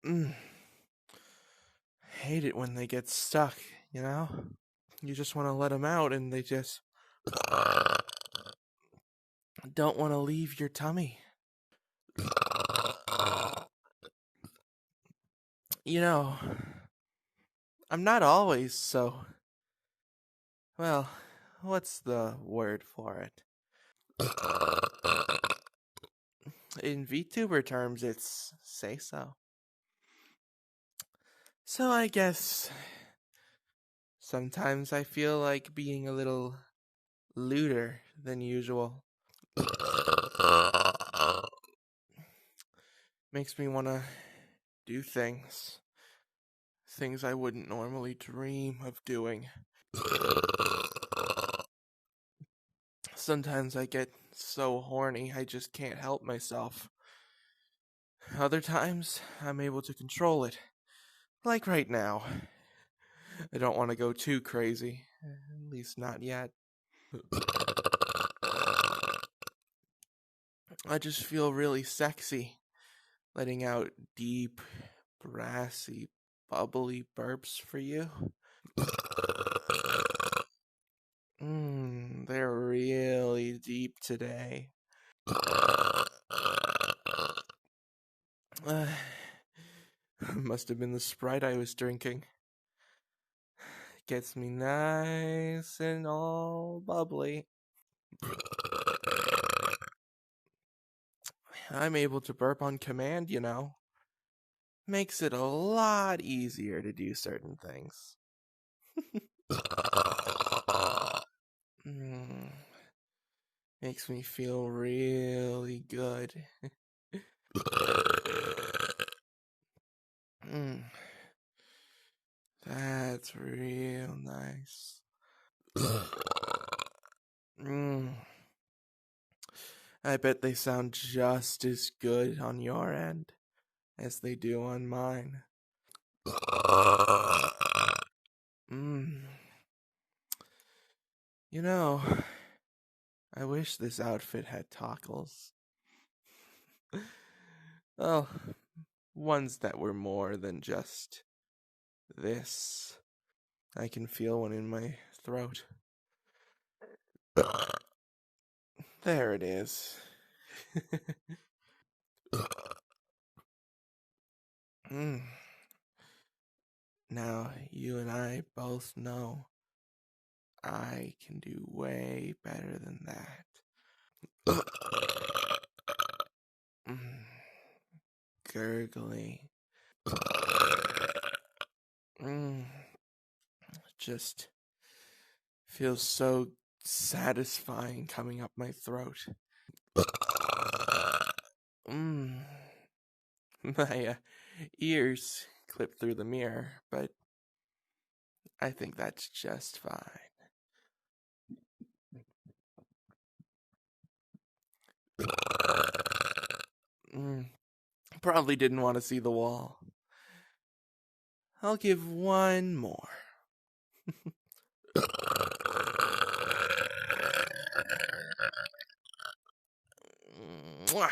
Mm. Hate it when they get stuck, you know? You just want to let them out and they just don't want to leave your tummy. You know, I'm not always so. Well, what's the word for it? In VTuber terms, it's say so. So I guess sometimes I feel like being a little lewder than usual. Makes me want to do things I wouldn't normally dream of doing. Sometimes I get so horny I just can't help myself. Other times, I'm able to control it. Like right now. I don't want to go too crazy. At least not yet. I just feel really sexy, letting out deep, brassy, bubbly burps for you. They're really deep today. Must have been the Sprite I was drinking. Gets me nice and all bubbly. I'm able to burp on command, you know. Makes it a lot easier to do certain things. Makes me feel really good. That's real nice. I bet they sound just as good on your end as they do on mine. You know, I wish this outfit had toggles. Well, ones that were more than just this. I can feel one in my throat. There it is. Now, you and I both know I can do way better than that. Gurgly. Just feels so satisfying coming up my throat. My ears clip through the mirror, but I think that's just fine. Probably didn't want to see the wall. I'll give one more. Mwah.